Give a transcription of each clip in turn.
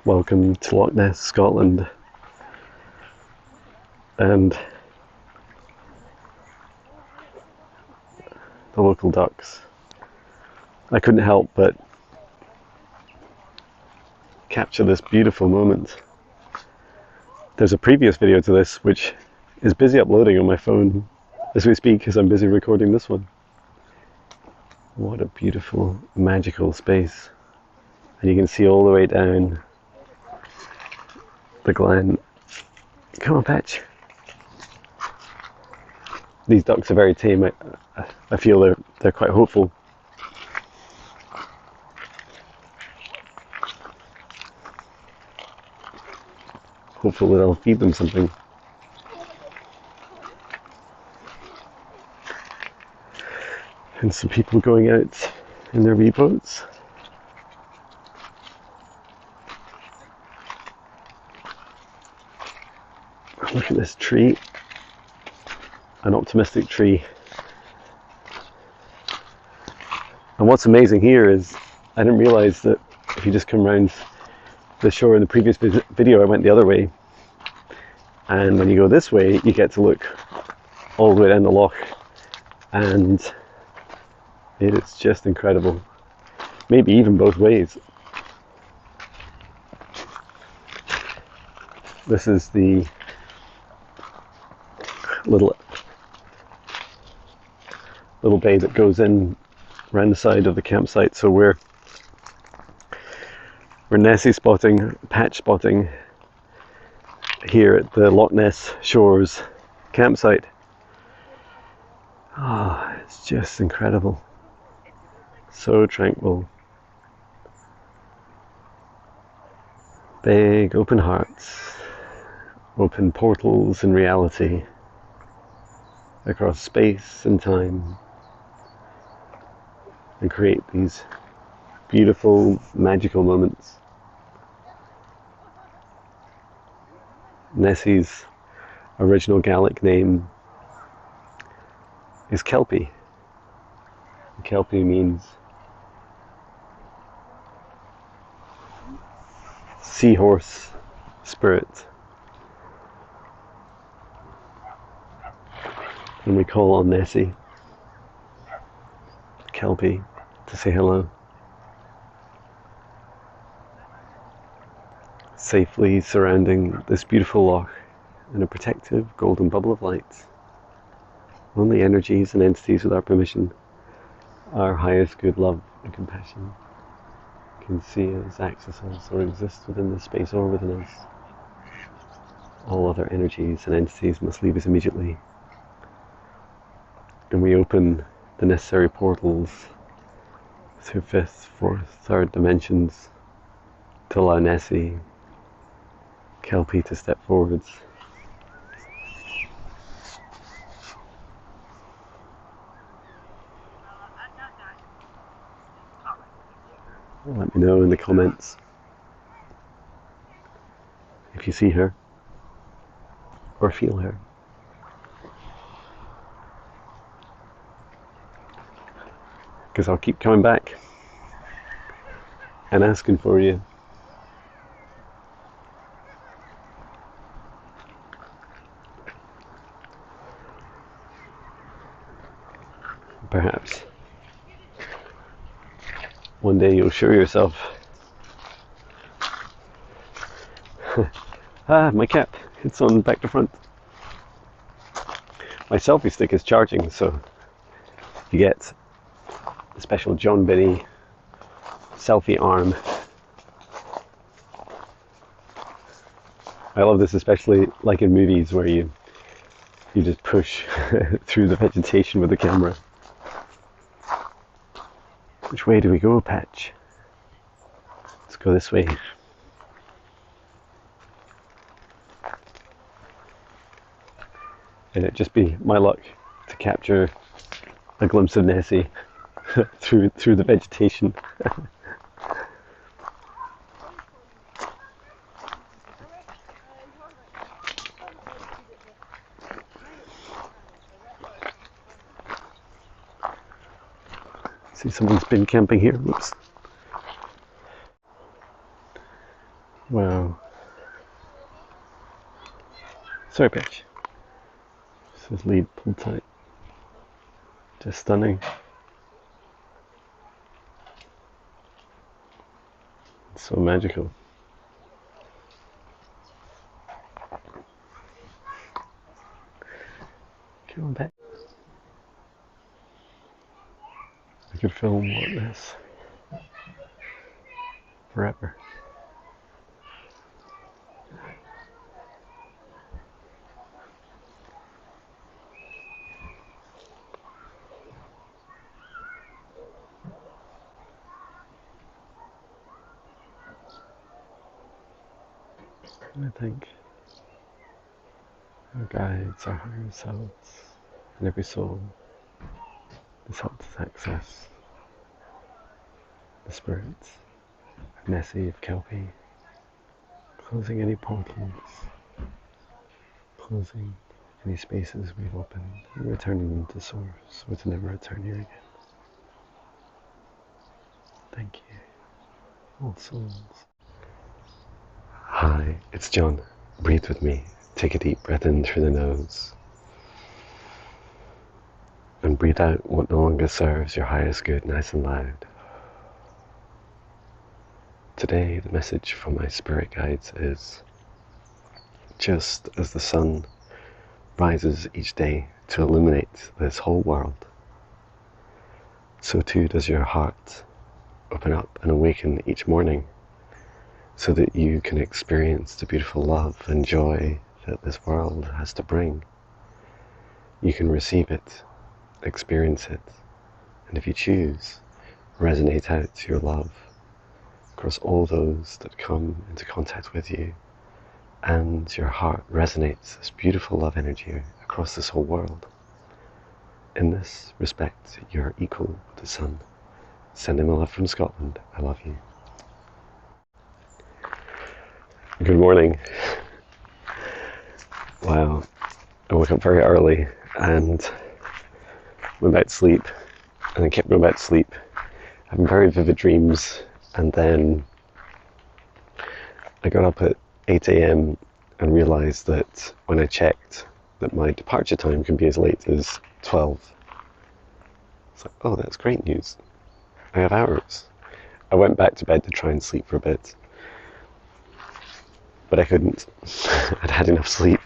Welcome to Loch Ness, Scotland, and the local ducks. I couldn't help but capture this beautiful moment. There's a previous video to this which is busy uploading on my phone as we speak, as I'm busy recording this one. What a beautiful, magical space. And you can see all the way down the glen. Come on, Patch. These ducks are very tame. I feel they're quite hopeful. Hopeful that I'll feed them something. And some people going out in their wee boats. Look at this tree. An optimistic tree. And what's amazing here is I didn't realize that if you just come around the shore in the previous video, I went the other way. And when you go this way, you get to look all the way down the loch. And it's just incredible. Maybe even both ways. This is the little bay that goes in around the side of the campsite. So we're Nessie spotting, Patch spotting here at the Loch Ness Shores campsite. It's just incredible. So tranquil. Big open hearts, open portals in reality across space and time, and create these beautiful, magical moments. Nessie's original Gaelic name is Kelpie. Kelpie means seahorse spirit. And we call on Nessie, Kelpie, to say hello. Safely surrounding this beautiful loch in a protective golden bubble of light. Only energies and entities with our permission, our highest good, love and compassion, can see us, access us, or exist within this space or within us. All other energies and entities must leave us immediately. And we open the necessary portals through 5th, 4th, 3rd dimensions to allow Nessie, Kelpie to step forwards. Let me know in the comments if you see her or feel her. Because I'll keep coming back and asking for you. Perhaps one day you'll show yourself. My cap, it's on back to front. My selfie stick is charging, so you get a special Jon Binnie selfie arm. I love this, especially like in movies where you just push through the vegetation with the camera. Which way do we go, Patch? Let's go this way. And it'd just be my luck to capture a glimpse of Nessie through the vegetation. See, someone's been camping here. Whoops. Wow. Sorry, bitch. This is lead pulled tight. Just stunning. It's so magical. Come on back. I could film Loch Ness forever. And I think our guides, our higher selves, and every soul has helped us access the spirits of Nessie, of Kelpie, closing any portals, closing any spaces we've opened, and returning them to source, or to never return here again. Thank you, all souls. Hi, it's Jon. Breathe with me. Take a deep breath in through the nose. And breathe out what no longer serves your highest good nice and loud. Today, the message from my spirit guides is, just as the sun rises each day to illuminate this whole world, so too does your heart open up and awaken each morning, so that you can experience the beautiful love and joy that this world has to bring. You can receive it, experience it, and if you choose, resonate out your love across all those that come into contact with you, and your heart resonates this beautiful love energy across this whole world. In this respect, you're equal with the sun. Sending my love from Scotland. I love you. Good morning. Wow, I woke up very early and went back to sleep, and then kept going back to sleep, having very vivid dreams, and then I got up at 8 a.m. and realised that when I checked that my departure time can be as late as 12. It's like, oh, that's great news. I have hours. I went back to bed to try and sleep for a bit, but I couldn't. I'd had enough sleep.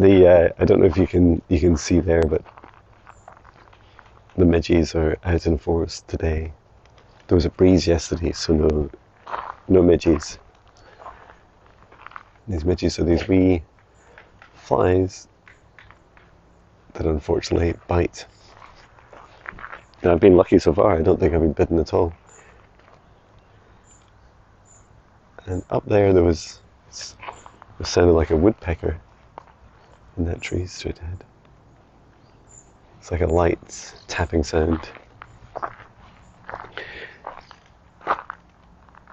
I don't know if you can see there, but the midges are out in force today. There was a breeze yesterday, so no midges. These midges are these wee flies that unfortunately bite. And I've been lucky so far. I don't think I've been bitten at all. And up there was it sounded like a woodpecker in that tree straight ahead. It's like a light tapping sound.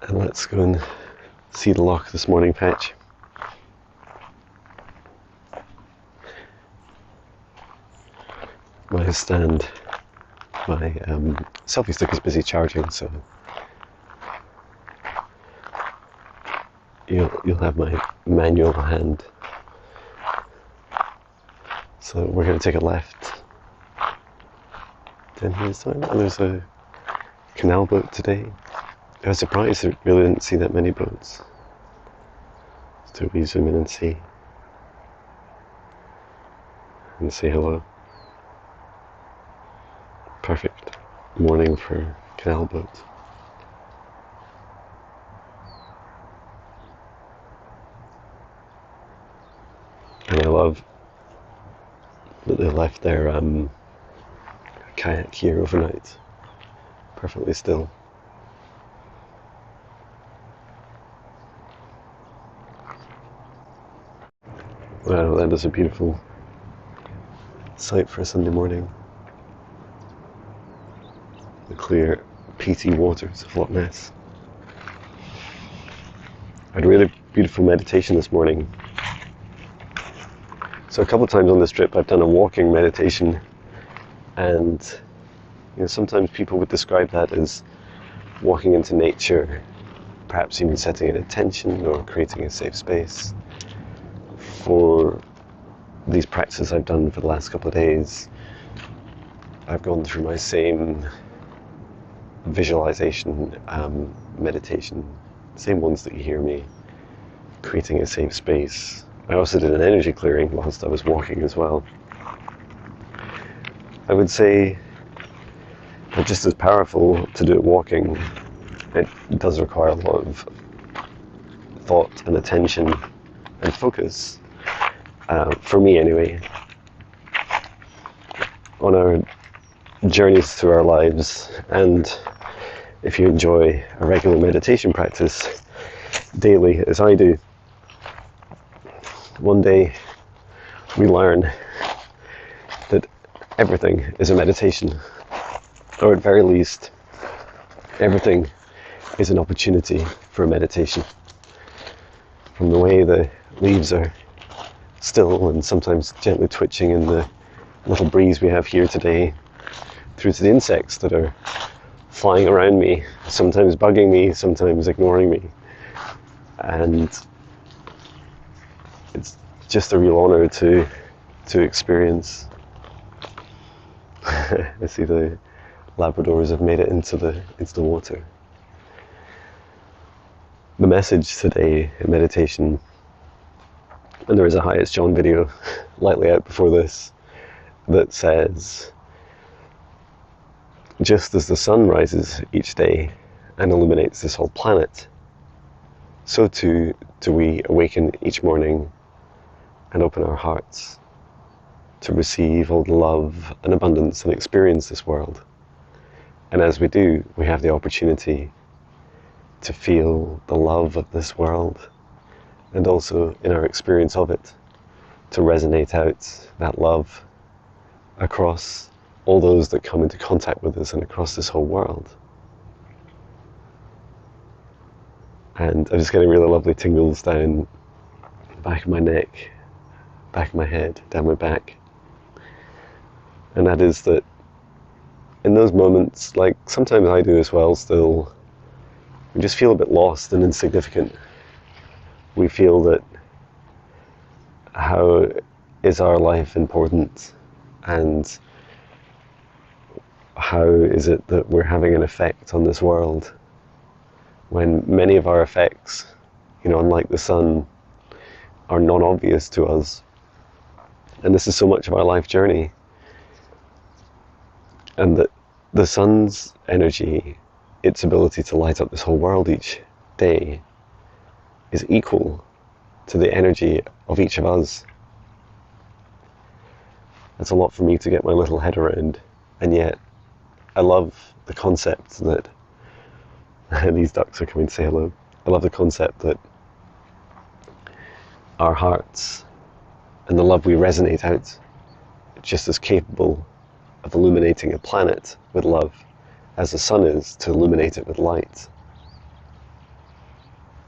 And let's go and see the loch this morning, Patch. My stand, my selfie stick is busy charging, so you'll have my manual hand. So we're going to take a left down here this time. And there's a canal boat today. I was surprised I really didn't see that many boats. So we zoom in and see hello. Perfect morning for canal boat. And I love that they left their kayak here overnight, perfectly still. Wow, that is a beautiful sight for a Sunday morning. The clear, peaty waters of Loch Ness. I had a really beautiful meditation this morning. So a couple of times on this trip I've done a walking meditation, and sometimes people would describe that as walking into nature, perhaps even setting an intention or creating a safe space for these practices I've done for the last couple of days. I've gone through my same visualization, meditation, same ones that you hear me, creating a safe space. I also did an energy clearing whilst I was walking as well. I would say that just as powerful to do it walking, it does require a lot of thought and attention and focus, for me anyway, on our journeys through our lives. And if you enjoy a regular meditation practice daily, as I do, one day we learn that everything is a meditation, or at very least, everything is an opportunity for a meditation. From the way the leaves are still and sometimes gently twitching in the little breeze we have here today, through to the insects that are flying around me, sometimes bugging me, sometimes ignoring me. And it's just a real honor to experience. I see the Labradors have made it into the water. The message today in meditation, and there is a Highest Jon video lightly out before this, that says, just as the sun rises each day and illuminates this whole planet, so too do we awaken each morning and open our hearts to receive all the love and abundance and experience this world. And as we do, we have the opportunity to feel the love of this world, and also in our experience of it, to resonate out that love across all those that come into contact with us and across this whole world. And I'm just getting really lovely tingles down the back of my neck, back of my head, down my back. And that is that in those moments, like sometimes I do as well still, we just feel a bit lost and insignificant. We feel that how is our life important, and how is it that we're having an effect on this world, when many of our effects, unlike the sun, are non-obvious to us. And this is so much of our life journey. And that the sun's energy, its ability to light up this whole world each day, is equal to the energy of each of us. That's a lot for me to get my little head around, and yet I love the concept that these ducks are coming to say hello. I love the concept that our hearts and the love we resonate out is just as capable of illuminating a planet with love as the sun is to illuminate it with light.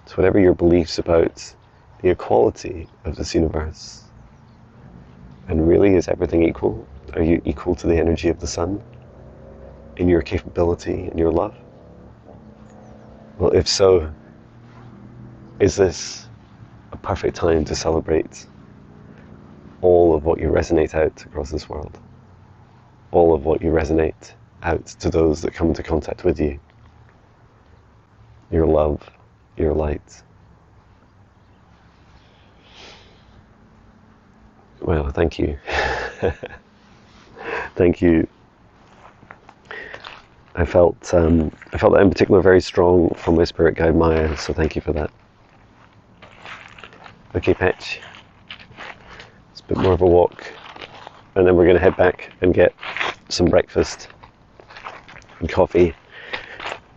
So whatever your beliefs about the equality of this universe, and really, is everything equal? Are you equal to the energy of the sun in your capability and your love? Well, if so, is this a perfect time to celebrate all of what you resonate out across this world? All of what you resonate out to those that come into contact with you. Your love, your light. Well, thank you. Thank you. I felt that in particular very strong from my spirit guide Maya, so thank you for that. Okay, Patch. It's a bit more of a walk, and then we're going to head back and get some breakfast and coffee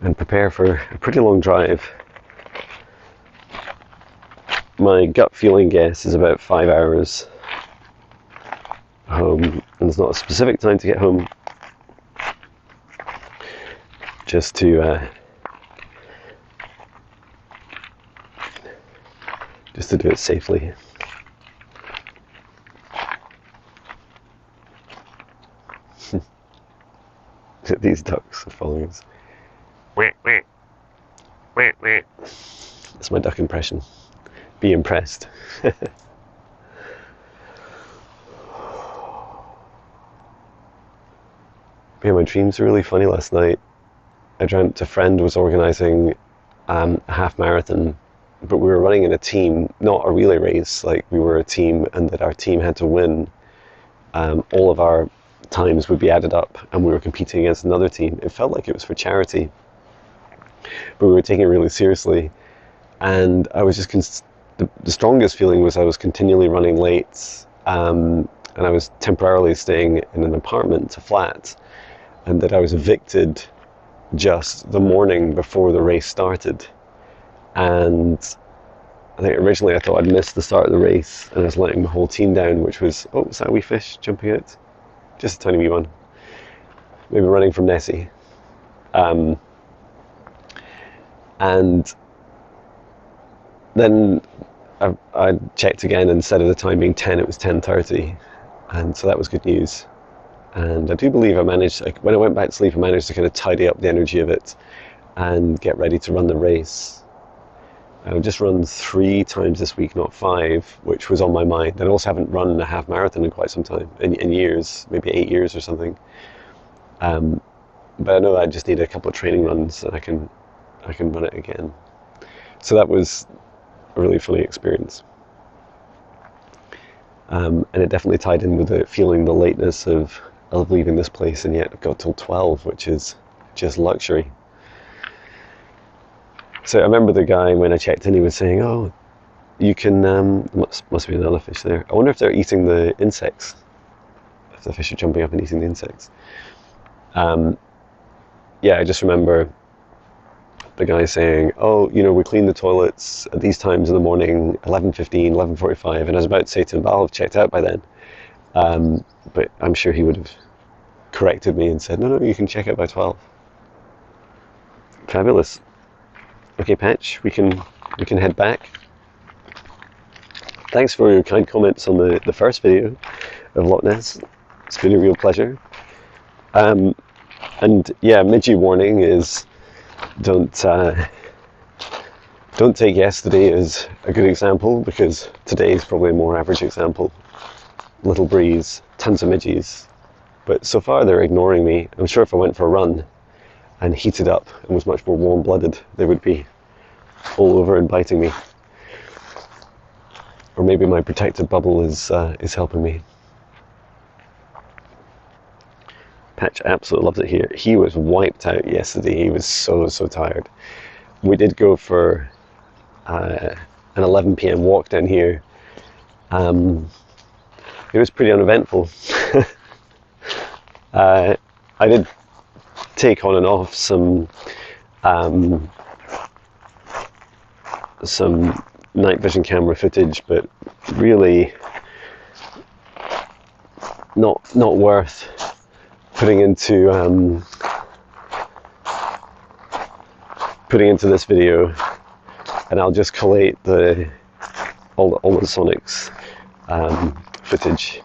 and prepare for a pretty long drive. My gut feeling guess is about 5 hours home, and there's not a specific time to get home, just to do it safely. These ducks are following us. That's my duck impression. Be impressed. Yeah, my dreams were really funny last night. I dreamt a friend was organising a half marathon, but we were running in a team, not a relay race. Like, we were a team, and that our team had to win. All of our times would be added up, and we were competing against another team. It felt like it was for charity, but we were taking it really seriously. And I was just the strongest feeling was I was continually running late, and I was temporarily staying in an apartment, a flat, and that I was evicted just the morning before the race started. And I think originally I thought I'd missed the start of the race, and I was letting the whole team down, which was, oh, is that a wee fish jumping out? Just a tiny wee one. Maybe running from Nessie. And then I checked again, and instead of the time being 10, it was 10:30. And so that was good news. And I do believe I managed, when I went back to sleep, I managed to kind of tidy up the energy of it and get ready to run the race. I've just run 3 times this week, not 5, which was on my mind. I also haven't run a half marathon in quite some time, in years, maybe 8 years or something. But I know I just need a couple of training runs, and I can run it again. So that was a really funny experience. And it definitely tied in with feeling the lateness of leaving this place, and yet I've got till 12, which is just luxury. So I remember the guy, when I checked in, he was saying, oh, you can, must be another fish there. I wonder if they're eating the insects, if the fish are jumping up and eating the insects. Yeah, I just remember the guy saying, oh, we clean the toilets at these times in the morning, 11:15, 11:45, and I was about to say to him, I'll have checked out by then. But I'm sure he would have corrected me and said, no, you can check out by 12. Fabulous. Okay, Patch, we can head back. Thanks for your kind comments on the first video of Loch Ness. It's been a real pleasure. And yeah, Midgie warning is, don't take yesterday as a good example, because today is probably a more average example. Little breeze, tons of midges, but so far they're ignoring me. I'm sure if I went for a run and heated up and was much more warm-blooded, they would be all over and biting me. Or maybe my protective bubble is helping me. Patch absolutely loves it here. He was wiped out yesterday. He was so tired. We did go for an 11 p.m. walk down here. It was pretty uneventful. I did take on and off some night vision camera footage, but really not worth putting into this video. And I'll just collate all the sonics footage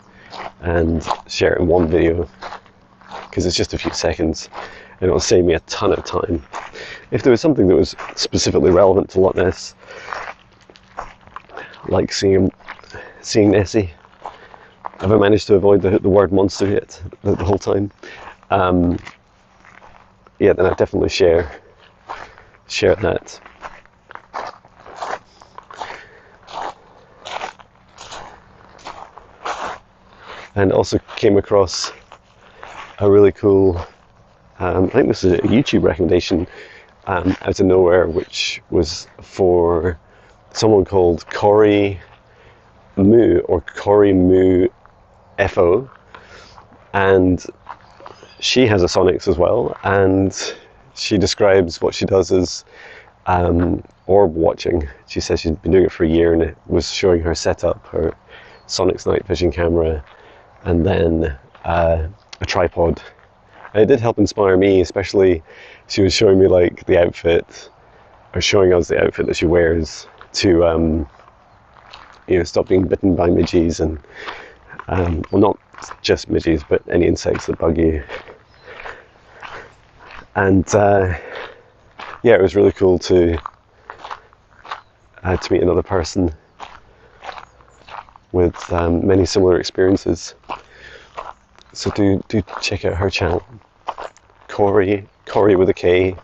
and share it in one video, because it's just a few seconds and it'll save me a ton of time. If there was something that was specifically relevant to Loch Ness, like seeing Nessie, have I managed to avoid the word monster yet the whole time? Yeah, then I'd definitely share that. And also came across a really cool, I think this is a YouTube recommendation out of nowhere, which was for someone called Corey Moo, or Corey Moo FO, and she has a sonics as well, and she describes what she does as orb watching. She says she's been doing it for a year, and it was showing her setup, her sonics night vision camera, and then a tripod. And it did help inspire me, especially she was showing me like the outfit, or showing us the outfit that she wears to stop being bitten by midges, and well, not just midges, but any insects that bug you. And yeah, yeah, it was really cool to meet another person with many similar experiences. So do check out her channel, Corey with a K,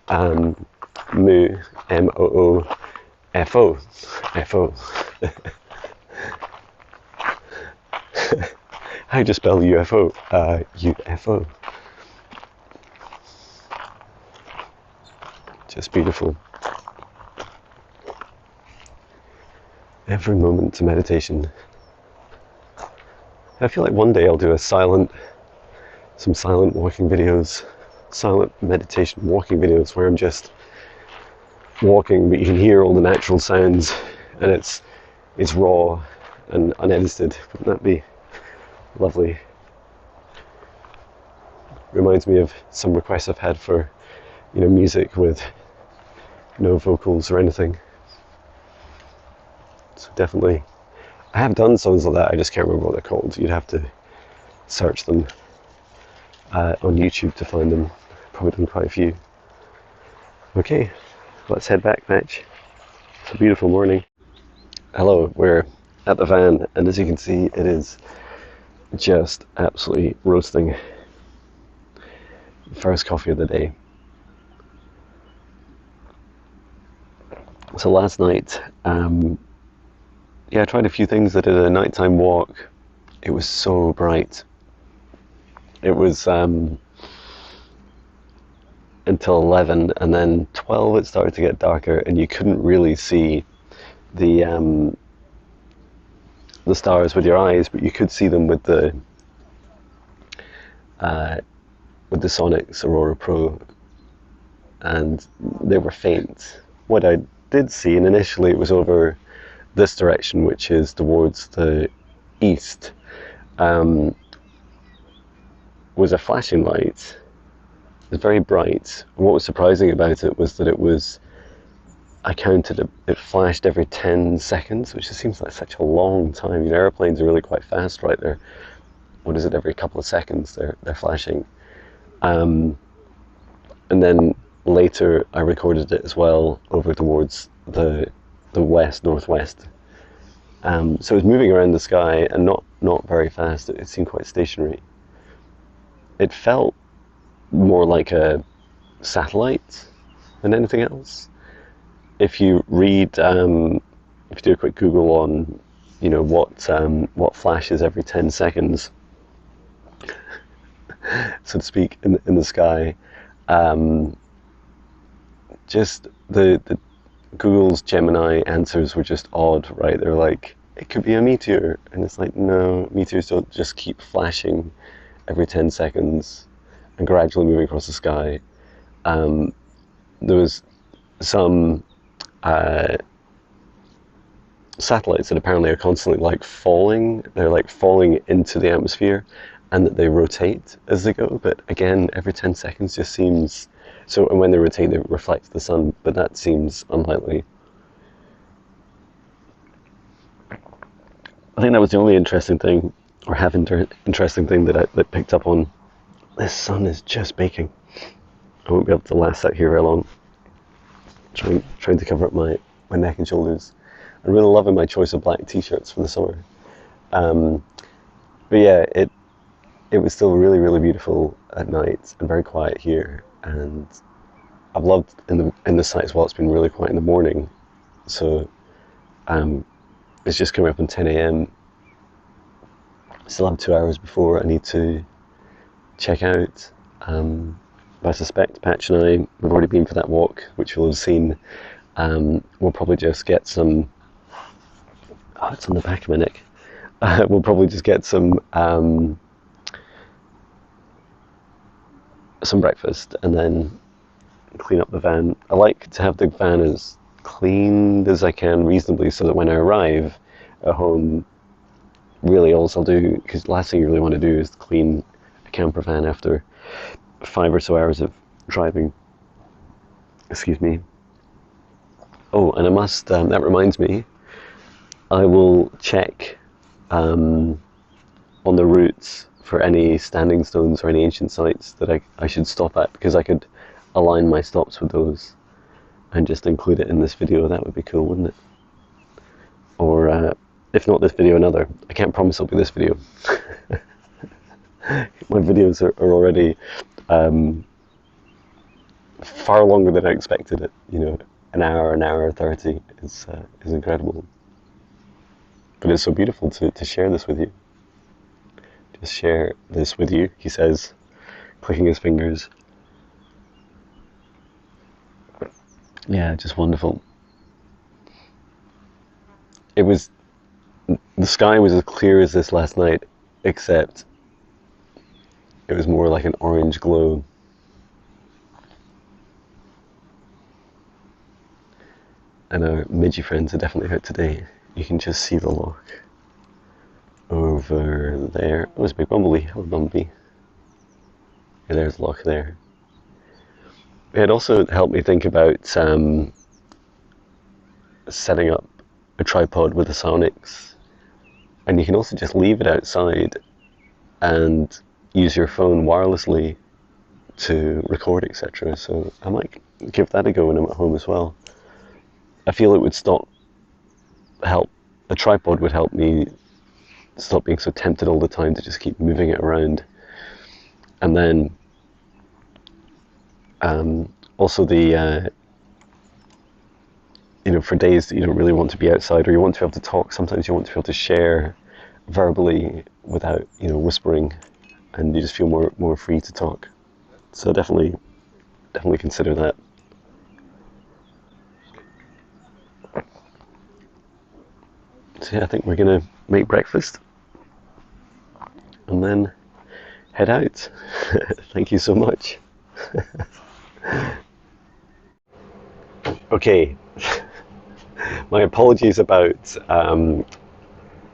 Moo, Moofo. How do you spell UFO? UFO. Just beautiful. Every moment to meditation. I feel like one day I'll do some silent walking videos, silent meditation walking videos where I'm just walking, but you can hear all the natural sounds, and it's raw and unedited. Wouldn't that be lovely? Reminds me of some requests I've had for, music with no vocals or anything. So definitely, I have done songs like that. I just can't remember what they're called. You'd have to search them on YouTube to find them. Probably done quite a few. Okay, let's head back, Patch. It's a beautiful morning. Hello, we're at the van, and as you can see, it is just absolutely roasting. First coffee of the day. So last night, I tried a few things. I did a nighttime walk. It was so bright. It was until 11, and then 12 it started to get darker, and you couldn't really see the stars with your eyes, but you could see them with the Sonics Aurora Pro, and they were faint. What I did see, and initially it was over this direction, which is towards the east, was a flashing light. It was very bright. And what was surprising about it was that I counted it flashed every 10 seconds, which just seems like such a long time. Airplanes are really quite fast, right? They're, what is it, every couple of seconds they're flashing. And then later I recorded it as well over towards the northwest. So it was moving around the sky, and not very fast. It seemed quite stationary. It felt more like a satellite than anything else. If you read, if you do a quick Google on, what flashes every 10 seconds, so to speak, in the sky, just the Google's Gemini answers were just odd, right? They're like, it could be a meteor, and it's like, no, meteors don't just keep flashing every 10 seconds and gradually moving across the sky. There was some satellites that apparently are constantly falling. They're falling into the atmosphere, and that they rotate as they go. But again, every 10 seconds just seems so. And when they rotate, they reflect the sun. But that seems unlikely. I think that was the only interesting thing, or interesting thing that I picked up on. This sun is just baking. I won't be able to last out here very long. Trying to cover up my neck and shoulders. I'm really loving my choice of black t-shirts for the summer. But yeah, it was still really, really beautiful at night and very quiet here. And I've loved in the site as well. It's been really quiet in the morning. So it's just coming up on 10 a.m. Still have 2 hours before I need to check out. But I suspect Patch and I have already been for that walk, which you'll have seen. We'll probably just get some. Oh, it's on the back of my neck. We'll probably just get some breakfast and then clean up the van. I like to have the van as cleaned as I can reasonably, so that when I arrive at home, really all I'll do, because the last thing you really want to do is clean a camper van after 5 or so hours of driving. Excuse me. Oh, and I must, that reminds me, I will check on the routes for any standing stones or any ancient sites that I should stop at, because I could align my stops with those and just include it in this video, that would be cool, wouldn't it? Or if not this video, another. I can't promise it'll be this video. My videos are already far longer than I expected it. You know, an hour 30 is incredible. But it's so beautiful to share this with you. Just share this with you, he says, clicking his fingers. Yeah, just wonderful. The sky was as clear as this last night, except it was more like an orange glow. And our Midgie friends are definitely out today. You can just see the loch over there. Oh, there's a big bumblebee. Hello, bumblebee. Yeah, there's the loch there. It also helped me think about setting up a tripod with the sonics. And you can also just leave it outside and use your phone wirelessly to record, etc. So I might give that a go when I'm at home as well. I feel it would help. A tripod would help me stop being so tempted all the time to just keep moving it around. And then also the for days that you don't really want to be outside, or you want to be able to talk, sometimes you want to be able to share verbally without whispering, and you just feel more free to talk. So definitely consider that. So yeah, I think we're gonna make breakfast and then head out. Thank you so much. Okay, my apologies about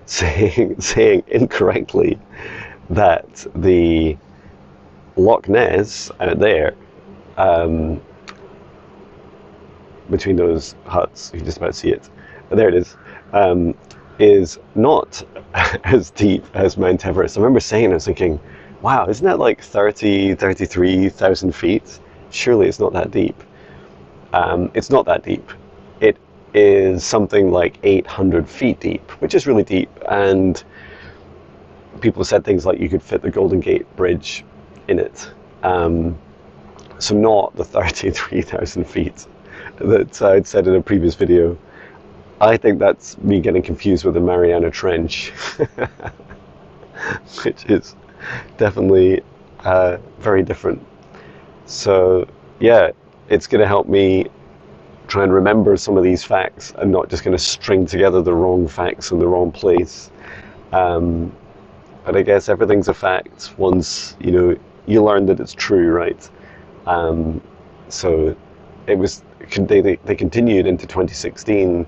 saying incorrectly that the Loch Ness out there, between those huts, you can just about see it, but there it is not as deep as Mount Everest. I remember saying, I was thinking, wow, isn't that like 33,000 feet? Surely it's not that deep. It's not that deep. It is something like 800 feet deep, which is really deep. And people said things like you could fit the Golden Gate Bridge in it. So not the 33,000 feet that I'd said in a previous video. I think that's me getting confused with the Mariana Trench, which is definitely very different. So yeah, it's going to help me try and remember some of these facts and not just going to string together the wrong facts in the wrong place. But I guess everything's a fact once you learn that it's true, right? So it was they continued into 2016.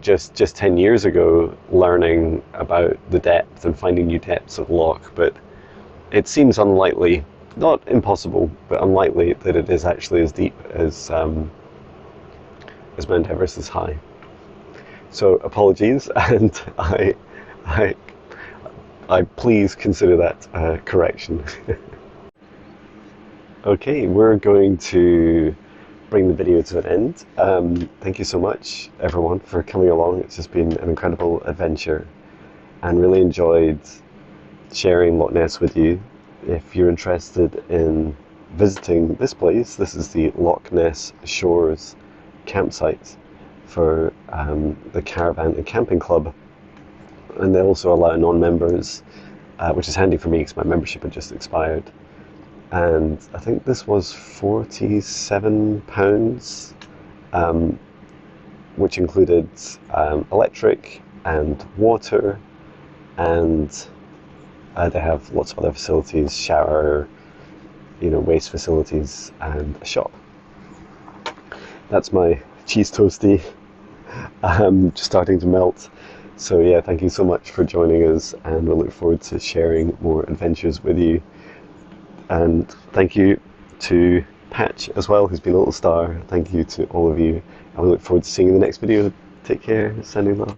Just 10 years ago, learning about the depth and finding new depths of loch, but it seems unlikely, not impossible, but unlikely that it is actually as deep as Mount Everest is high. So apologies, and I please consider that correction. Okay, we're going to bring the video to an end. Thank you so much, everyone, for coming along. It's just been an incredible adventure, and really enjoyed sharing Loch Ness with you. If you're interested in visiting this place, this is the Loch Ness Shores campsite for the Caravan and Camping Club, and they also allow non-members, which is handy for me because my membership had just expired. And I think this was £47, which included electric and water, and they have lots of other facilities, shower, waste facilities, and a shop. That's my cheese toasty, just starting to melt. So yeah, thank you so much for joining us, and we'll look forward to sharing more adventures with you. And thank you to Patch as well, who's been a little star. Thank you to all of you. I look forward to seeing you in the next video. Take care. Sending love.